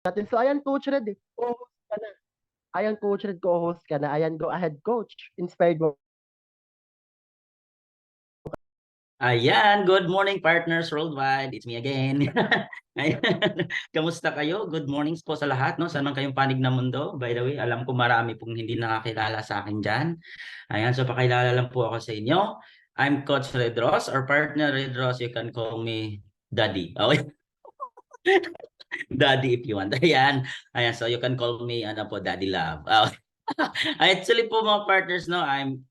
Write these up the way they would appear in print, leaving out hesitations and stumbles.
natin. So, ayan, Coach Red, co-host ka na. Ayan, Coach Red, co-host ka na. Ayan, go ahead, Coach. Inspired mo. Ayan, good morning partners worldwide. It's me again. Ayan. Kamusta kayo? Good mornings po sa lahat, no? Saan man kayong panig na mundo. By the way, alam ko marami pong hindi nakakilala sa akin diyan. Ayan, so pakilala lang po ako sa inyo. I'm Coach Redros, or partner Redros. You can call me Daddy. Okay? Daddy if you want. Ayan. Ayan, so you can call me ano po, Daddy Love. Actually po mga partners, no, I'm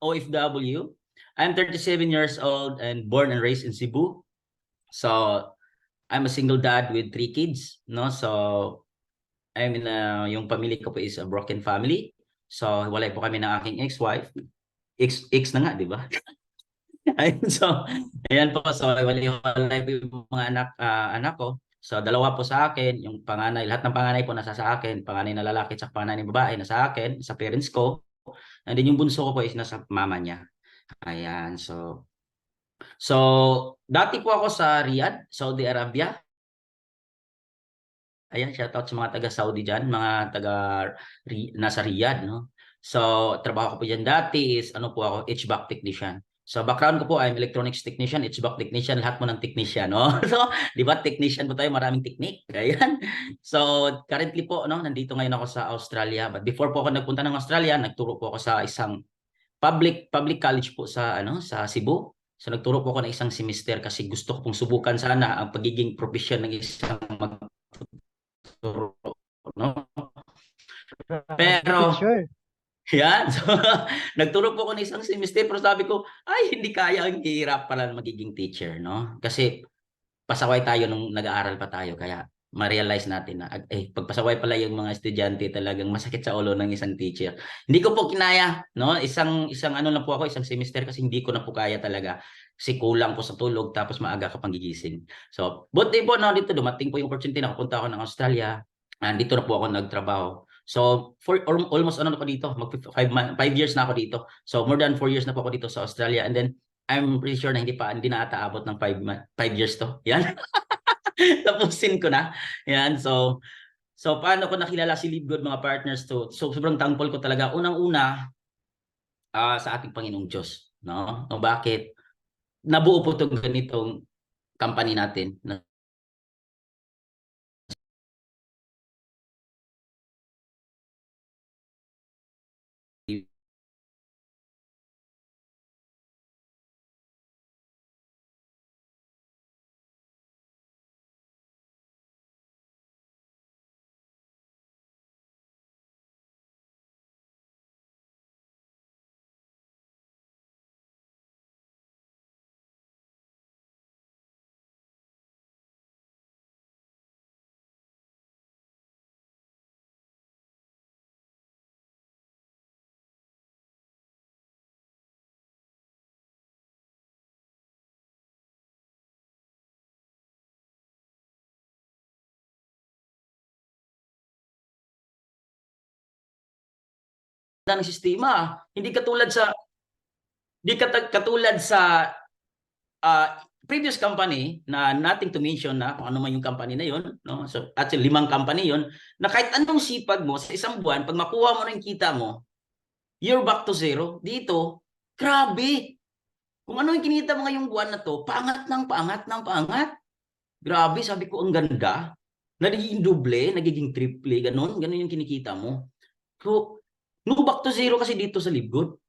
OFW. I'm 37 years old and born and raised in Cebu. So I'm a single dad with 3 kids, no? So yung pamilya ko po is a broken family. So walay po kami ng aking ex-wife. Ex na nga, di ba? Ayun, so ayan po, so walay po yung mga anak ko. So dalawa po sa akin, yung panganay, lahat ng panganay po nasa sa akin, panganay na lalaki at panganay na babae nasa akin, sa parents ko. And then yung bunso ko po is nasa mama niya. Ayan, so dati po ako sa Riyadh, Saudi Arabia. Ayan, shoutout sa mga taga Saudi dyan, mga taga nasa Riyadh, no? So, trabaho ko po dyan dati is, ano po ako, HVAC technician. So, background ko po, I'm electronics technician, HVAC technician, lahat mo ng technician, no? So, di ba, technician po tayo, maraming technique. Ayan. So, currently po, no, nandito ngayon ako sa Australia. But before po ako nagpunta ng Australia, nagturo po ako sa isang public college po sa, sa Cebu. So, nagturo po ako ng isang semester kasi gusto ko pong subukan sana ang pagiging profession ng isang no? Pero, Teacher. yan. So, nagturo po ako ng isang semester pero sabi ko, ay, hindi kaya. Ang hirap pala magiging teacher, no? Kasi, pasaway tayo nung nag-aaral pa tayo. Kaya, ma-realize natin na, pagpasaway pala yung mga estudyante talagang masakit sa ulo ng isang teacher. Hindi ko po kinaya, no? Isang ano lang po ako, isang semester kasi hindi ko na po kaya talaga. Kasi kulang po sa tulog tapos maaga ka pang gigising. So, buti po, no, dito dumating po yung opportunity na kapunta ako ng Australia. Dito na po ako nagtrabaho. So, for almost ano na ako dito, 5 years na ako dito. So, more than 4 years na po ako dito sa Australia. And then, I'm pretty sure na hindi na ata abot ng 5 years to. Yan. Tapusin ko na. Yan. So paano ko nakilala si Live Good, mga partners to? So, sobrang thankful ko talaga. Unang-una, sa ating Panginoong Diyos. No? O bakit? Nabuo po itong ganitong company natin. Ng sistema. Hindi katulad sa uh, previous company na nothing to mention na kung ano man yung company na yon, no? So at 5 company yon na kahit anong sipag mo sa isang buwan, pag makuha mo na yung kita mo, you're back to zero. Dito, grabe. Kung ano yung kinita mo ngayong buwan na to, paangat ng paangat ng paangat. Grabe, sabi ko, ang ganda. Nagiging doble, nagiging triple, ganun yung kinikita mo. So, no back to zero kasi dito sa Libgod.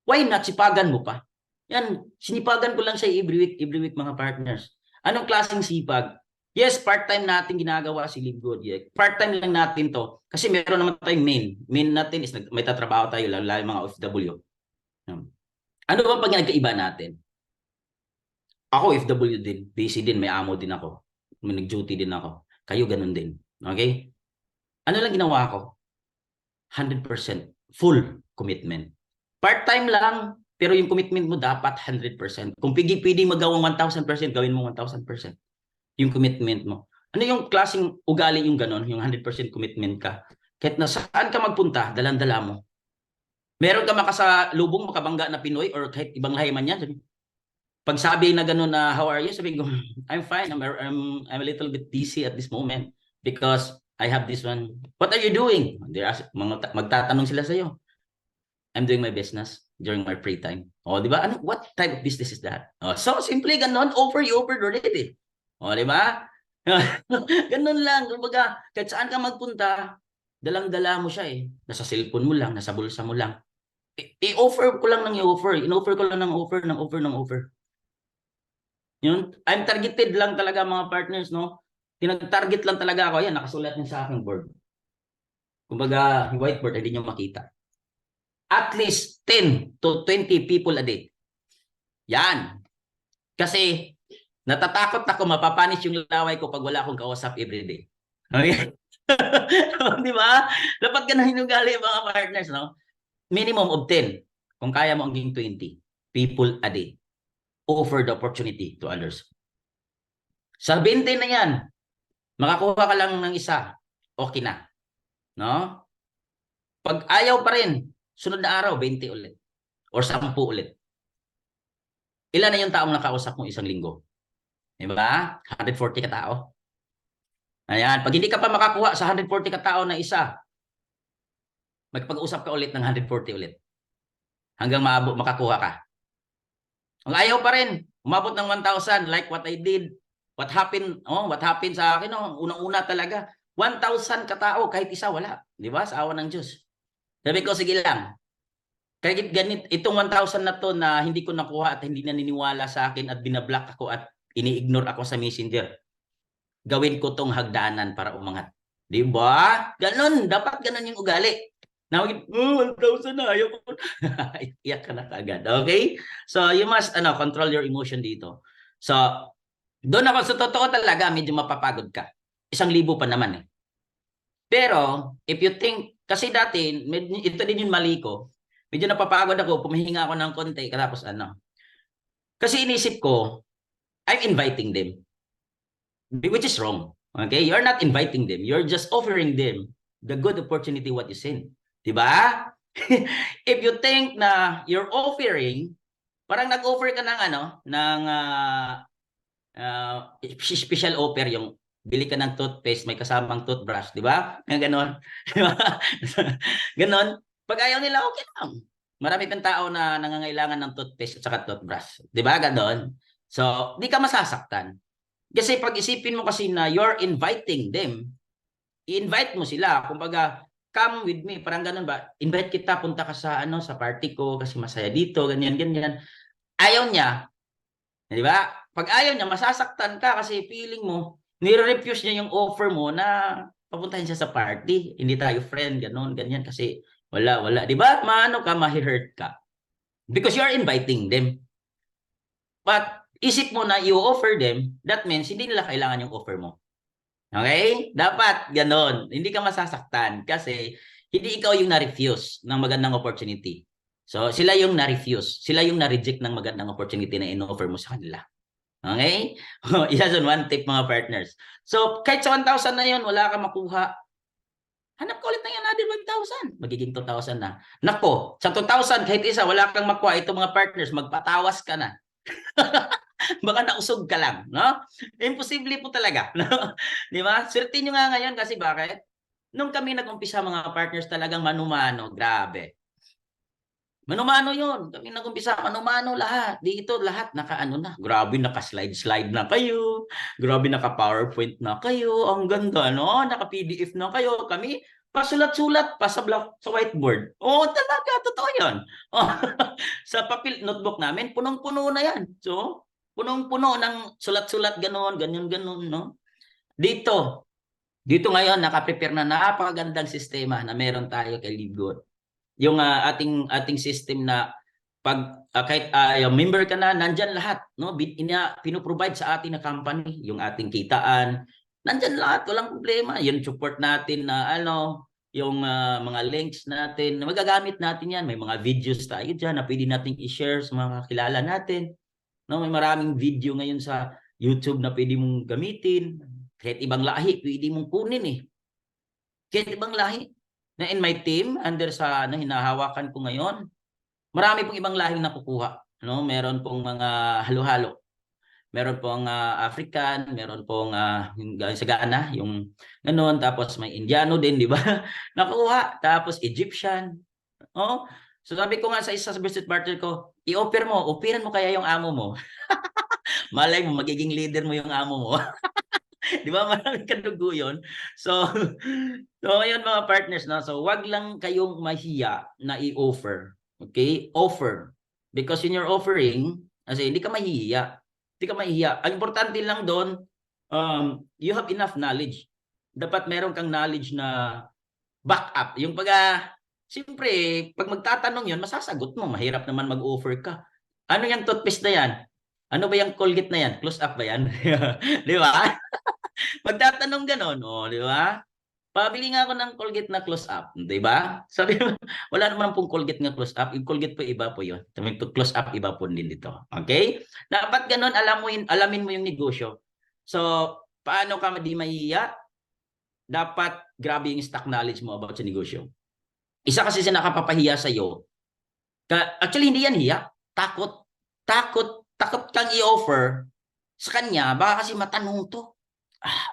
Why not? Sipagan mo pa. Yan, sinipagan ko lang siya every week mga partners. Anong klaseng sipag? Yes, part-time natin ginagawa si Live Good. Yeah. Part-time lang natin to. Kasi meron naman tayong main. Main natin is may tatrabaho tayo, lalo yung mga OFW. Ano ba pag nagkaiba natin? Ako OFW din. Busy din. May amo din ako. May nag-duty din ako. Kayo ganun din. Okay? Ano lang ginawa ko? 100% full commitment. Part-time lang, pero yung commitment mo dapat 100%. Kung pwede magawang 1,000%, gawin mo 1,000%. Yung commitment mo. Ano yung klaseng ugali yung ganon, yung 100% commitment ka? Kahit na saan ka magpunta, dalan-dala mo. Meron ka makasalubong, makabangga na Pinoy or kahit ibang lahi man yan. pag sabi na gano'n na, how are you? Sabi ko, I'm fine. I'm a little bit busy at this moment because I have this one. What are you doing? Magtatanong sila sa'yo. I'm doing my business during my free time. O, di ba? Ano, what type of business is that? O, so, simple ganon, you offered already. O, di ba? Ganon lang. Kumbaga, kahit saan ka magpunta, dalang-dala mo siya eh. Nasa cellphone mo lang, nasa bulsa mo lang. I-offer ko lang ng i-offer. In-offer ko lang ng offer. Yun, I'm targeted lang talaga mga partners, no? Tinag-target lang talaga ako. Yan, nakasulat niya sa aking board. Kumbaga, whiteboard, hindi nyo makita. At least 10 to 20 people a day. Yan. Kasi natatakot ako mapapanis yung laway ko pag wala akong kausap everyday. Okay? Di ba? Dapat ganun yung ugali mga partners, no? Minimum of 10. Kung kaya mo hanggang 20 people a day. Offer the opportunity to others. Sa 20 na yan, makakuha ka lang ng isa, okay na. No? Pag ayaw pa rin, sunod na araw, 20 ulit. Or 10 ulit. Ilan na yung taong nakausap mo isang linggo? Diba? 140 katao. Ayan. Pag hindi ka pa makakuha sa 140 katao na isa, magpag-usap ka ulit ng 140 ulit. Hanggang makakuha ka. Ang ayaw pa rin, umabot ng 1,000 like what I did. What happened sa akin, unang-una talaga. 1,000 katao, kahit isa wala. Diba? Sa awa ng Diyos. Sabi ko, sige lang. Kahit ganit, itong 1,000 na to na hindi ko nakuha at hindi naniniwala sa akin at binablock ako at ini-ignore ako sa Messenger. Gawin ko tong hagdanan para umangat. Di ba? Ganon. Dapat ganon yung ugali. Nawagin, 1,000 na. Ayaw ko. Iyak ka na kagad. Okay? So, you must control your emotion dito. So, doon ako sa totoo talaga, medyo mapapagod ka. 1,000 pa naman eh. Pero, if you think, kasi dati, ito din yung mali ko, medyo napapagod ako, pumahinga ako ng konti, katapos Kasi inisip ko, I'm inviting them. Which is wrong. Okay? You're not inviting them. You're just offering them the good opportunity what you send. Diba? If you think na you're offering, parang nag-offer ka ng special offer, yung bili ka ng toothpaste, may kasamang toothbrush, di ba? Ganon. Ganon. Pag ayaw nila, okay lang. Marami pang tao na nangangailangan ng toothpaste at saka toothbrush. Di ba? Ganon. So, di ka masasaktan. Kasi pag isipin mo kasi na you're inviting them, i-invite mo sila. Kumbaga, come with me. Parang ganun ba? Invite kita, punta ka sa sa party ko kasi masaya dito, ganyan, ganyan. Ayaw niya. Di ba? Pag ayaw niya, masasaktan ka kasi feeling mo, nire-refuse niya yung offer mo na papuntahin siya sa party. Hindi tayo friend, ganun, ganyan. Kasi wala. Di ba? Ma-hurt ka. Because you're inviting them. But isip mo na i-offer them, that means hindi nila kailangan yung offer mo. Okay? Dapat ganon. Hindi ka masasaktan kasi hindi ikaw yung na-refuse ng magandang opportunity. So, sila yung na-refuse. Sila yung na-reject ng magandang opportunity na in-offer mo sa kanila. Okay? Isa yun, one tip mga partners. So, kahit sa 1,000 na yun, wala kang makuha. Hanap ka ulit na yan natin 1,000. Magiging 2,000 na. Nako, sa 2,000, kahit isa, wala kang makuha. Ito mga partners, magpatawas ka na. Baka nausog ka lang, no? Imposible po talaga, no? Di ba? Swerte nyo nga ngayon kasi bakit? Nung kami nag-umpisa mga partners talagang manumano, grabe. Manumano yun. Kami nag-umpisa, manumano lahat. Dito lahat na. Grabe, naka-slide na kayo. Grabe, naka-PowerPoint na kayo. Ang ganda, no? Naka-PDF na kayo. Kami, pasulat-sulat pa sa whiteboard. Oo, talaga, totoo yun. Oh, sa papel, notebook namin, punong-puno na yan. So, punong-puno ng sulat-sulat, ganyan, no? Dito ngayon, nakaprepare na napakagandang sistema na meron tayo kay Ligot. Yung ating system na pag kahit yung member ka na, nandyan lahat, no? Pinoprovide sa ating na company, yung ating kitaan, nandyan lahat, walang problema. Yung support natin na yung mga links natin, magagamit natin yan. May mga videos tayo dyan na pwede nating i-share sa mga kilala natin. No, may maraming video ngayon sa YouTube na pwede mong gamitin. Kahit ibang lahi, pwede mong kunin eh. Kahit ibang lahi. Na in my team, under sa hinahawakan ko ngayon, marami pong ibang lahing nakukuha. no? Meron pong mga halo-halo. Meron pong African, meron pong yung galing sa Ghana, yung ganoon, tapos may Indiano din, di ba? Nakuha, tapos Egyptian. Oh. So sabi ko nga sa isa sa business partner ko, i-offer mo, offeran mo kaya yung amo mo. Malay mo, magiging leader mo yung amo mo. Di ba? Maraming kadugo yun. So, so ayun mga partners, no? So wag lang kayong mahiya na i-offer. Okay? Offer. Because in your offering, kasi hindi ka mahihiya. Hindi ka mahihiya. Ang importante lang doon, you have enough knowledge. Dapat meron kang knowledge na backup. Yung siyempre, pag magtatanong yun, masasagot mo. Mahirap naman mag-offer ka. Ano yung toothpaste na yan? Ano ba yung Colgate na yan? Close up ba yan? Di ba? Magtatanong ganon, di ba? Pabili nga ako ng Colgate na close up, di ba? Sabi mo, wala naman pong Colgate nga close up. Yung Colgate po iba po 'yon. Sabi ko close up iba po din dito. Okay? Dapat ganon alamin mo yung negosyo. So, paano ka di mahihiya? Dapat grabe yung stock knowledge mo about sa negosyo. Isa kasi sa nakapapahiya sa iyo. Actually hindi yan hiya, takot. Takot kang i-offer sa kanya, baka kasi matanong to.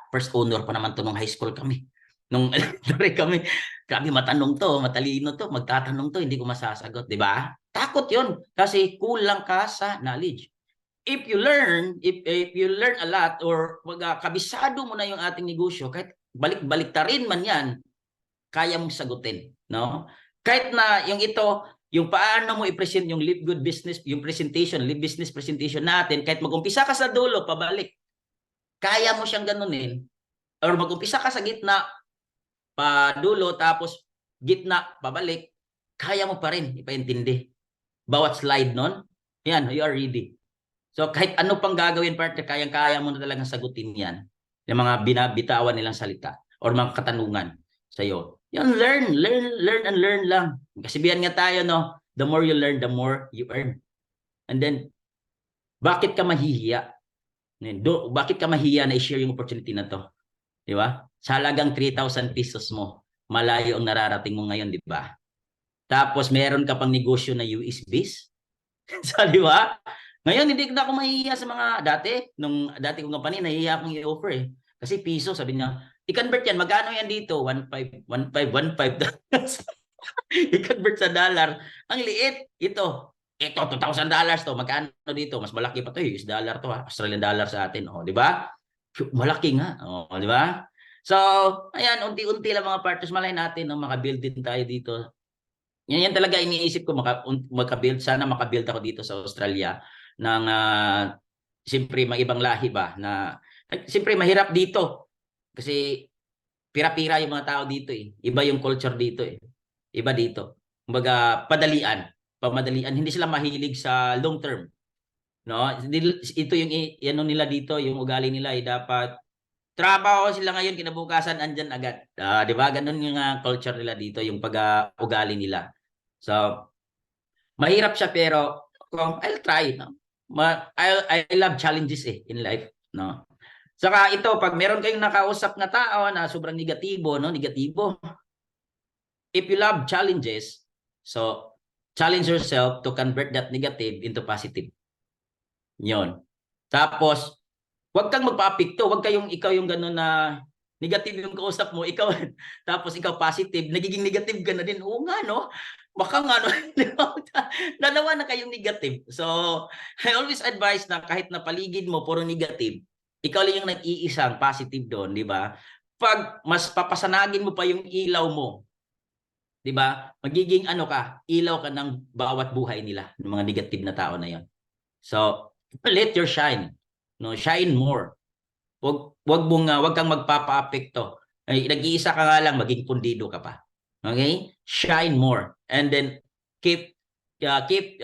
First owner pa naman to nung high school kami. Nung elementary kami, grabe matanong to, matalino to, magtatanong to, hindi ko masasagot, di ba? Takot 'yon kasi kulang ka sa knowledge. If you learn a lot or kabisado mo na yung ating negosyo, kahit balik-balik ta rin man 'yan, kaya mong sagutin, no? Kahit na yung paano mo i-present yung Live Good Business, yung presentation, Live Business presentation natin, kahit mag-umpisa ka sa dulo, pabalik, kaya mo siyang ganunin, or mag-umpisa ka sa gitna, padulo, tapos gitna, pabalik, kaya mo pa rin ipaintindi. Bawat slide nun, yan, you are ready. So kahit ano pang gagawin, partner, kayang-kaya mo na talagang sagutin yan. Yung mga binabitawan nilang salita or mga katanungan sa iyo. Yan, learn and learn lang. Kasi biyan nga tayo, no? The more you learn, the more you earn. And then, bakit ka mahihiya? Bakit ka mahihiya na i-share yung opportunity na to? Di ba? Sa halagang 3,000 pesos mo, malayo ang nararating mo ngayon, di ba? Tapos meron ka pang negosyo na US-based. So, di ba? Ngayon, hindi na ako mahihiya sa mga nung dati kong company, nahihiya akong i-offer eh. Kasi piso, sabi niya, i-convert yan, magkano yan dito? 1.5, 1.5. I-convert sa dollar. Ang liit. Ito, $2,000 to. Magkano dito? Mas malaki pa to, US dollar to, Australian dollar sa atin. Di ba? Malaki nga. Di ba? So, ayan, unti-unti lang mga partners, malay natin, makabuild din tayo dito. Yan talaga iniisip ko, makabuild. Sana makabuild ako dito sa Australia ng, siyempre, mga ibang lahi ba, na, siyempre, mahirap dito. Kasi, pira-pira yung mga tao dito eh. Iba yung culture dito eh. Iba dito. Kumbaga, pamadalian. Hindi sila mahilig sa long term. No? Ito yung ano nila dito, yung ugali nila ay dapat trabaho sila ngayon, kinabukasan andyan agad. 'Di ba? Ganun yung culture nila dito, yung pag-ugali nila. So, mahirap siya pero I'll try, no? I love challenges in life, no? Saka ito, pag meron kayong nakausap na tao na sobrang negatibo, no? Negatibo. If you love challenges, so challenge yourself to convert that negative into positive. Yun. Tapos, huwag kang magpa-apekto. Huwag ikaw yung gano'n na negative yung kausap mo, ikaw, tapos ikaw positive, nagiging negative ka na din. Oo nga, no? Baka nga, no? Dalawa na kayong negative. So, I always advise na kahit na paligid mo, puro negative, ikaw lang yung nag-iisang positive doon, di ba? Pag mas papasanagin mo pa yung ilaw mo, di ba? Magiging ilaw ka ng bawat buhay nila, ng mga negative na tao na yon. So, let your shine. No, shine more. Wag kang magpapa-apekto. Ay, nag-iisa ka nga lang, maging pundido ka pa. Okay? Shine more. And then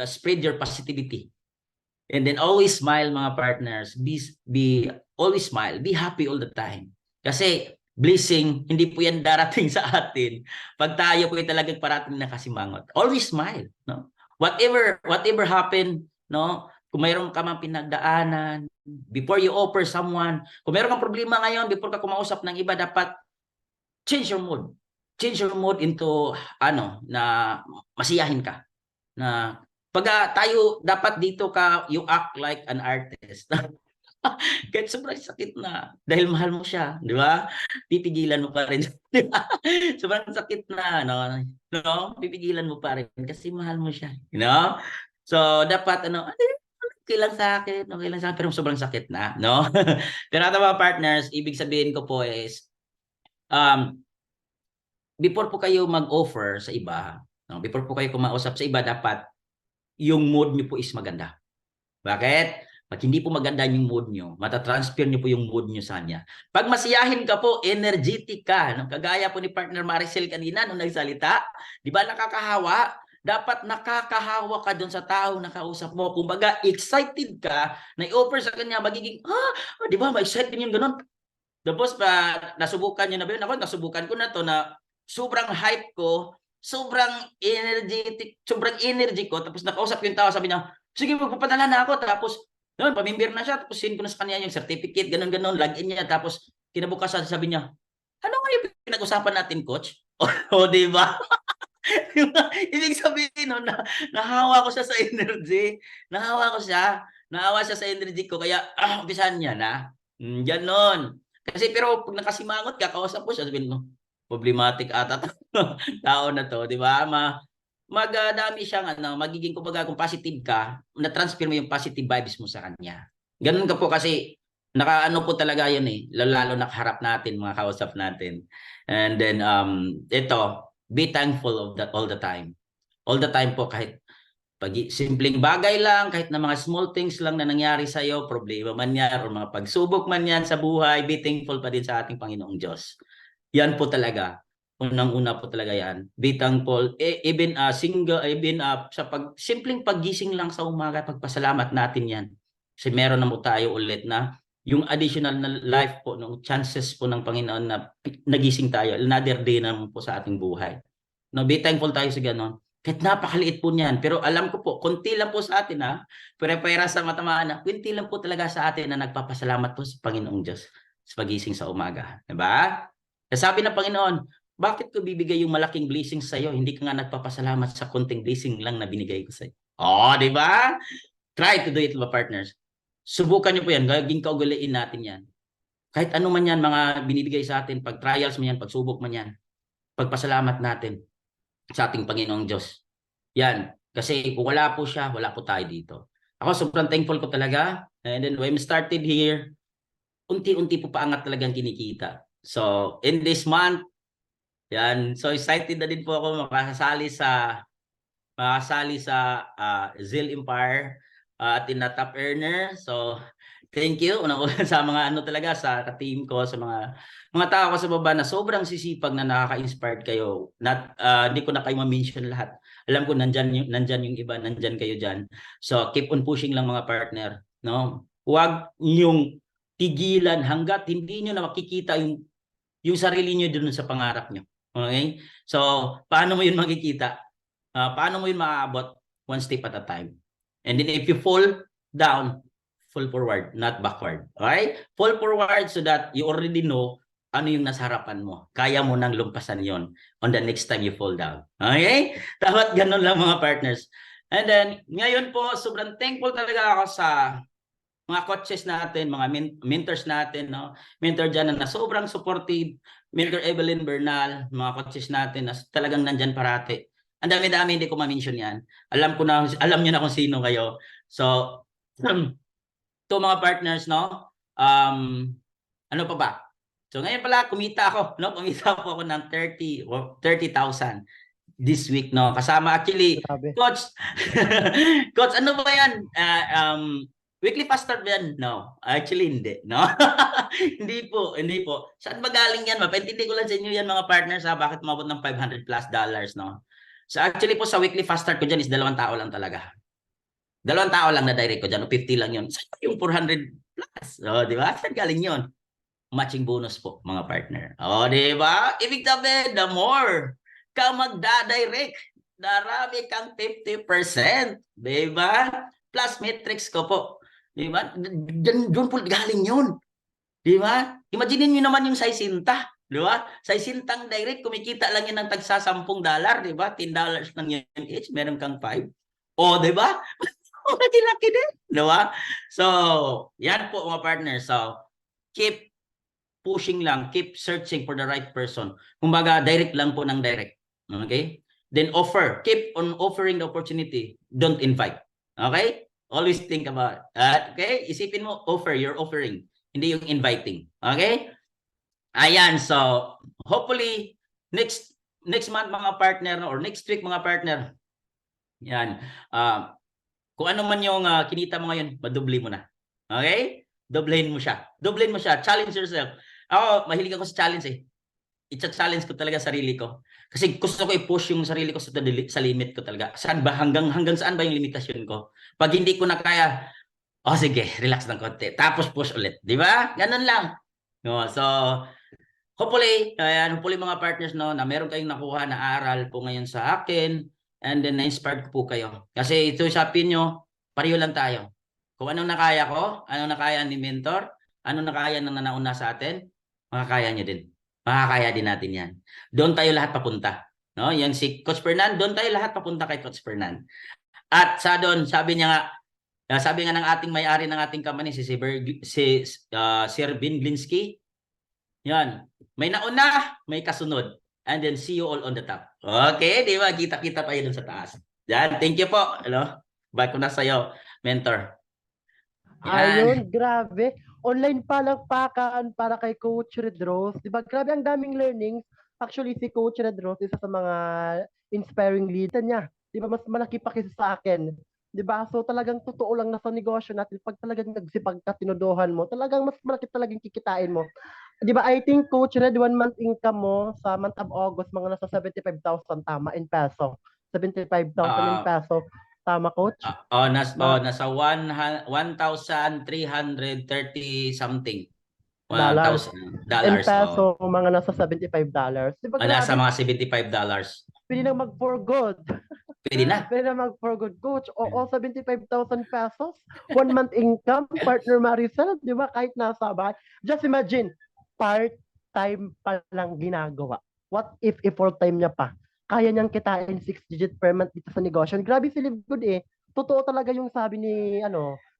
spread your positivity. And then always smile, mga partners. Always smile. Be happy all the time. Kasi blessing, hindi po yan darating sa atin pag tayo po ay talagang parating nakasimangot. Always smile, no? Whatever happen, no? Kung mayroon ka mang pinagdaanan, before you offer someone, kung mayroon kang problema ngayon, before ka kumausap ng iba, dapat change your mood. Change your mood into, na masiyahin ka. Na Pag tayo, dapat dito ka, you act like an artist. Kahit sobrang sakit na, dahil mahal mo siya, di ba? Pipigilan mo pa rin. Di ba? Sobrang sakit na, no? No? Pipigilan mo pa rin kasi mahal mo siya. You know? So, dapat, okay lang sa akin, okay lang sa akin, pero sobrang sakit na, no? Pero ito mga partners, ibig sabihin ko po is, um, before po kayo mag-offer sa iba, no? Before po kayo kumausap sa iba, dapat yung mood nyo po is maganda. Bakit? Pag hindi po maganda yung mood nyo, matatransfer nyo po yung mood nyo sa kanya. Pag masiyahin ka po, energetic ka. No? Kagaya po ni partner Maricel kanina nung nagsalita, di ba nakakahawa? Dapat nakakahawa ka doon sa tao na kausap mo. Kumbaga, excited ka na i-offer sa kanya, magiging, di ba, ma-excite din yung ganun. Tapos pa, nasubukan nyo na ba yun? Ako, nasubukan ko na to na sobrang hype ko, sobrang energetic, sobrang energy ko. Tapos nakausap ko yung tao, sabi niya, sige, magpapadala na ako. Tapos, noon, pamimbir na siya. Tapos send ko na sa kanya yung certificate, ganun-ganun, login niya. Tapos, kinabukasan, sabi niya, ano nga yung pinag-usapan natin, coach? O, di ba? Ibig sabihin, no, nahawa ko siya sa energy. Nahawa ko siya. Nahawa siya sa energy ko. Kaya, umpisahan niya na. Ganon. Kasi pero pag nakasimangot ka, kausap mo siya, sabihin mo, problematic ata to. Tao na to, di ba? Magdami siyang magiging kumbaga kung positive ka, na-transfer mo yung positive vibes mo sa kanya. Ganun ka po kasi nakaano po talaga yun eh, lalo nakaharap natin, mga kausap natin. And then ito, be thankful of that all the time. All the time po, kahit pag simpleng bagay lang, kahit na mga small things lang na nangyari sa iyo, problema man yan, o mga pagsubok man yan sa buhay, be thankful pa din sa ating Panginoong Diyos. Yan po talaga. Unang-una po talaga yan. Be thankful. Even sa simpleng paggising lang sa umaga, pagpasalamat natin yan. Kasi meron na po tayo ulit na yung additional na life po, no, chances po ng Panginoon na nagising tayo, another day naman po sa ating buhay. No, be thankful tayo sa ganon. Kahit napakaliit po niyan. Pero alam ko po, konti lang po sa atin pera sa matamaan na, konti lang po talaga sa atin na nagpapasalamat po sa Panginoong Diyos sa pagising sa umaga. Diba? Sabi ng Panginoon, bakit ko bibigay yung malaking blessing sa iyo? Hindi ka nga nagpapasalamat sa konting blessing lang na binigay ko sa iyo. Di ba? Try to do it, mga partners. Subukan niyo po yan. Gaging kaugaliin natin yan. Kahit ano man yan, mga binibigay sa atin, pag trials man yan, pag subok man yan, pagpasalamat natin sa ating Panginoong Diyos. Yan. Kasi kung wala po siya, wala po tayo dito. Ako sobrang thankful ko talaga. And then when we started here, unti-unti po paangat talagang kinikita. So, in this month, yan. So, excited na din po ako makasali sa Zeal Empire at in Top Earner. So, thank you unang-una sa mga talaga sa team ko, sa mga tao ko sa baba na sobrang sisipag na nakaka-inspired kayo. Hindi ko na kayo ma-mention lahat. Alam ko nandyan yung iba, nandyan kayo diyan. So, keep on pushing lang mga partner, no? Huwag niyong tigilan hangga't hindi niyo na makikita yung sarili niyo dun sa pangarap niyo. Okay? So, paano mo yun makikita? Paano mo yun maaabot? One step at a time. And then if you fall down, fall forward, not backward. Okay? Fall forward so that you already know ano yung nasa harapan mo. Kaya mo nang lumpasan yon on the next time you fall down. Okay? Dapat ganun lang mga partners. And then, ngayon po, sobrang thankful talaga ako sa mga coaches natin, mga mentors natin, no? Mentor dyan na sobrang supportive, Mentor Evelyn Bernal, mga coaches natin na talagang nandyan parati. Ang dami-dami, hindi ko ma-mention yan. Alam niyo na kung sino kayo. So, to mga partners, no? Ano pa ba? So ngayon pala kumita ako, no? Kumita po ako ng 30,000 this week, no? Kasama actually, Grabe. coach. Coach, ano ba 'yan? Weekly fast start ba yan? No. Actually hindi, no? Hindi po. Saan ba galing yan? Mapaintindi ko lang sa inyo yan mga partners bakit umabot ng $500 plus, no? So actually po sa weekly fast start ko dyan is 2 tao lang talaga. 2 tao lang na direct ko dyan, o 50 lang yun. Saan yung 400 plus? Di ba? Saan galing yun? Matching bonus po, mga partner. Di ba? Ibig sabihin, the more ka magda-direct, darami kang 50%. Di ba? Plus metrics ko po. Di ba? Doon po galing yun. Di ba? Imagine niyo naman yung saisinta. Di ba? Saisintang direct, kumikita lang yan ng tagsa $10. Di ba? $10 lang yan each. Meron kang 5. O, di ba? Laki-laki din, di ba? So, yan po mga partner. So, keep pushing lang, keep searching for the right person. Kumbaga, direct lang po ng direct. Okay? Then offer. Keep on offering the opportunity. Don't invite. Okay? Always think about okay? Isipin mo, offer, you're offering. Hindi yung inviting. Okay? Ayan, so hopefully next month mga partner or next week mga partner. Yan. Kung ano man yung kinita mo ngayon, madubli mo na. Okay? Doblehin mo siya. Doblehin mo siya. Challenge yourself. Ako, mahilig ako sa challenge eh. I-challenge ko talaga sarili ko. Kasi gusto ko i-push yung sarili ko sa limit ko talaga. Saan ba? Hanggang saan ba yung limitasyon ko? Pag hindi ko na kaya, oh sige, relax ng konti. Tapos push ulit. Di ba? Ganun lang. No, so, hopefully mga partners no, na meron kayong nakuha na aral po ngayon sa akin and then na-inspired ko po kayo. Kasi ito isapin nyo, pareho lang tayo. Kung anong nakaya ko, anong nakaya ni mentor, anong nakaya ng nanauna sa atin, makakaya nyo din. Makakaya din natin yan. Doon tayo lahat papunta. No? Yan si Coach Fernan, doon tayo lahat papunta kay Coach Fernan. At sa doon, sabi nga ng ating may-ari ng ating company, Sir Vin Glinsky, yan. May nauna, may kasunod. And then see you all on the top. Okay, di ba? Kita-kita tayo dun sa taas. Yan, thank you po. Hello? Back ko na sa'yo, mentor. Yan. Ayun, grabe. Online palakpakan para kay Coach Red Rose. Di ba? Grabe ang daming learnings. Actually, si Coach Red Rose, isa sa mga inspiring leader niya. Di ba? Mas malaki pa kaysa sa akin. Di ba? So talagang totoo lang na sa negosyo natin, pag talagang nagsipag ka, tinuduhan mo, talagang mas malaki talagang kikitain mo. Di ba? I think, Coach Red, 1 month income mo sa month of August, mga nasa 75,000 tama in peso. 75,000 in Uh, peso. Tama, Coach? nasa 1,330 something. Dollars. In $1,000. peso, mga nasa $75. Di ba Nasa grabe? mga $75. Pwede na mag-for good. Pwede na. Pwede na mag-for good, Coach. Oo, 75,000 pesos. 1 month income, partner Maricel. Di ba? Kahit nasa bahay. Just imagine, part-time pa lang ginagawa. What if full-time niya pa? Kaya niyang kitain 6 digit per month dito sa negosyo. Grabe si Live Good eh. Totoo talaga yung sabi ni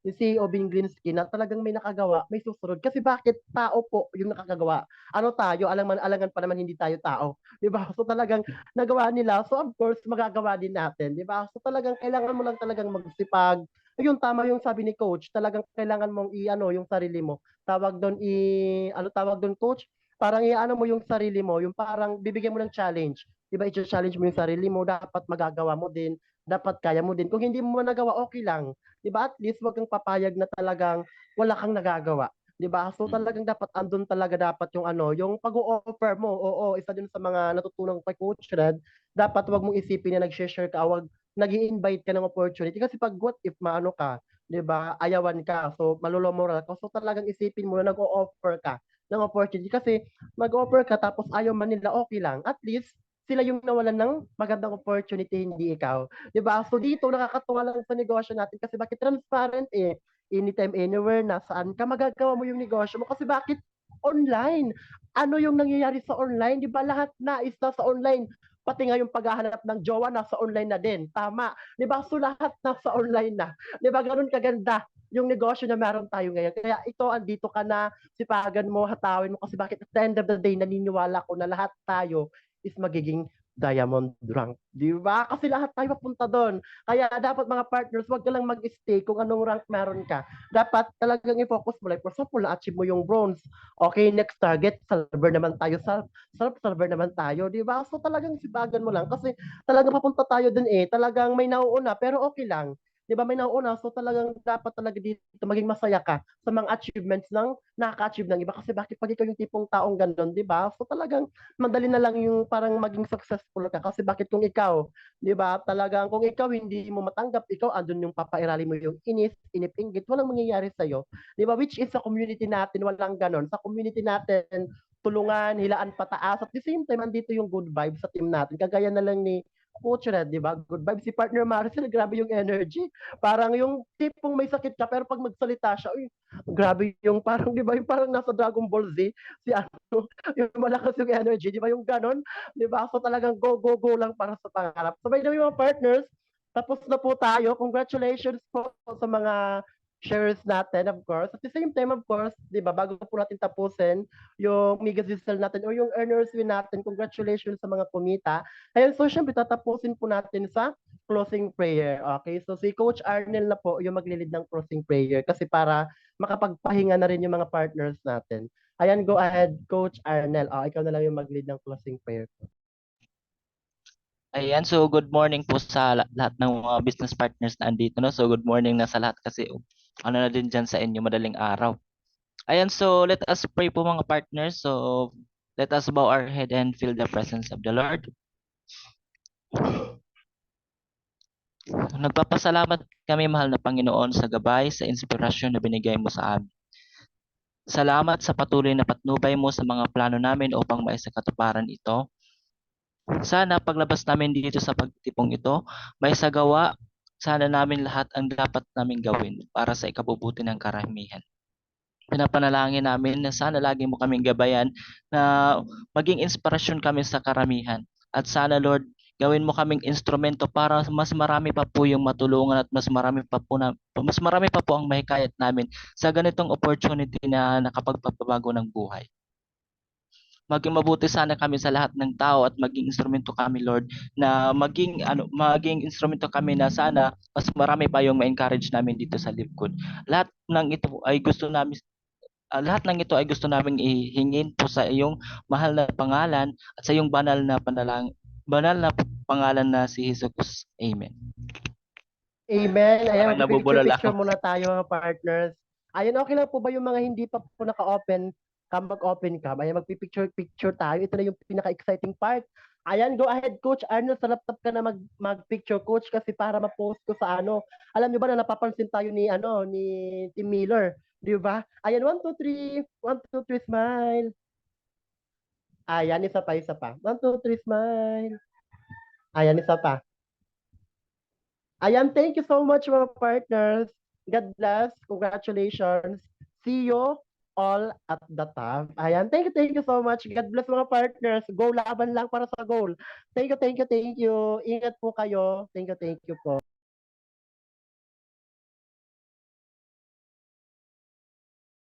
ni CEO Bing Glinsky na talagang may nakagawa, may susunod. Kasi bakit tao po yung nakakagawa? Ano tayo? Alangan pa naman hindi tayo tao. Di ba? So talagang nagawa nila. So of course, magagawa din natin. Di ba? So talagang kailangan mo lang talagang magsipag. Ayun, tama yung sabi ni coach. Talagang kailangan mong yung sarili mo. Tawag doon ano tawag doon coach? Parang iano mo yung sarili mo, yung parang bibigyan mo ng challenge. Di ba? I-challenge mo yung sarili mo, dapat magagawa mo din, dapat kaya mo din. Kung hindi mo nagawa, okay lang. 'Di ba? At least wag kang papayag na talagang wala kang nagagawa. 'Di ba? So talagang dapat andun talaga dapat yung yung pag-o-offer mo. Oo, isa din sa mga natutunan ko kay Coach Red, dapat wag mong isipin na nag-share ka, wag nag-i-invite ka ng opportunity kasi pag what if maano ka, 'di ba? Ayawan ka. So malulomora ka. So talagang isipin mo na nag-o-offer ka ng opportunity kasi mag-offer ka tapos ayaw man nila, okay lang. At least sila yung nawalan ng magandang opportunity, hindi ikaw. 'Di ba? So dito nakakatuwa lang sa negosyo natin kasi bakit transparent eh. Anytime, anywhere, nasaan ka, magagawa mo yung negosyo mo. Kasi bakit online? Ano yung nangyayari sa online? Di ba lahat na is nasa online? Pati nga yung paghahanap ng jowa, nasa online na din. Tama. Di ba? So lahat nasa online na. Di ba? Ganun kaganda yung negosyo na meron tayo ngayon. Kaya ito, andito ka na, sipagan mo, hatawin mo. Kasi bakit at the end of the day, naniniwala ko na lahat tayo is magiging diamond rank. Di ba? Kasi lahat tayo papunta doon. Kaya dapat mga partners, wag ka lang mag-stay kung anong rank meron ka. Dapat talagang i-focus mo. Like for example, na-achieve mo yung bronze. Okay, next target, silver naman tayo. Silver naman tayo. Di ba? So talagang sibagan mo lang. Kasi talagang papunta tayo dun eh. Talagang may nauuna, pero okay lang. Di ba may nauuna, so talagang dapat talaga dito maging masaya ka sa mga achievements ng nakaka-achieve ng iba. Kasi bakit pag ikaw yung tipong taong ganun, di ba? So talagang madali na lang yung parang maging successful ka. Kasi bakit kung ikaw, di ba, talagang kung ikaw hindi mo matanggap, ikaw andun yung papairali mo yung inis, inip-inggit, walang mangyayari sa'yo. Di ba? Which is sa community natin, walang ganon. Sa community natin, tulungan, hilaan pataas. At the same time, andito yung good vibes sa team natin. Kagaya na lang ni Coach Red, di ba? Good vibes. Si partner Maricel, grabe yung energy. Parang yung tipong may sakit ka, pero pag magsalita siya, uy, grabe yung parang, di ba, yung parang nasa Dragon Ball Z, si yung malakas yung energy, di ba yung ganon? Di ba? So talagang go, go, go lang para sa pangarap. So by the way, mga partners, Tapos na po tayo. Congratulations po sa mga shares natin, of course. At the same time, of course, di ba, bago po natin tapusin yung Mega Zisel natin o yung earners win natin, congratulations sa mga kumita. Ayun, so syempre, tatapusin po natin sa closing prayer. Okay, so si Coach Arnel na po yung maglilid ng closing prayer kasi para makapagpahinga na rin yung mga partners natin. Ayan, go ahead, Coach Arnel. Ikaw na lang yung mag-lead ng closing prayer. Ayan, so good morning po sa lahat ng mga business partners na andito, no? So good morning na sa lahat kasi ano na din dyan sa inyo, madaling araw. Ayan, so let us pray po mga partners. So let us bow our head and feel the presence of the Lord. Nagpapasalamat kami, mahal na Panginoon, sa gabay, sa inspirasyon na binigay mo sa amin. Salamat sa patuloy na patnubay mo sa mga plano namin upang maisakatuparan ito. Sana paglabas namin dito sa pagtipong ito, may sagawa sana namin lahat ang dapat namin gawin para sa ikabubuti ng karamihan. Pinapanalangin namin na sana lagi mo kaming gabayan na maging inspirasyon kami sa karamihan. At sana Lord, gawin mo kaming instrumento para mas marami pa po yung matulungan at mas marami pa po ang mahikayat namin sa ganitong opportunity na nakapagpapabago ng buhay. Maging mabuti sana kami sa lahat ng tao at maging instrumento kami, Lord, na maging instrumento kami na sana mas marami pa yung ma-encourage namin dito sa Livgood. Lahat ng ito ay gusto naming ihingin po sa iyong mahal na pangalan at sa iyong banal na pangalan na si Jesus. Amen. Amen. Ayan, Parang nabubulol picture ako. muna tayo mga partners. Ayan, okay lang po ba yung mga hindi pa po naka-open cam, mag-open cam? Ayan, magpipicture tayo. Ito na yung pinaka-exciting part. Ayan, go ahead, Coach Arnold. Sa laptop ka na mag-picture, Coach, kasi para ma-post ko sa ano. Alam niyo ba na napapansin tayo ni Tim Miller? Di ba? Ayan, 1, 2, 3. 1, 2, 3, smile. Ayan, isa pa. 1, 2, 3, smile. Ayan, isa pa. Ayan, thank you so much mga partners. God bless. Congratulations. See you all at the top. Ayan, thank you so much. God bless mga partners. Go laban lang para sa goal. Thank you. Ingat po kayo. Thank you po.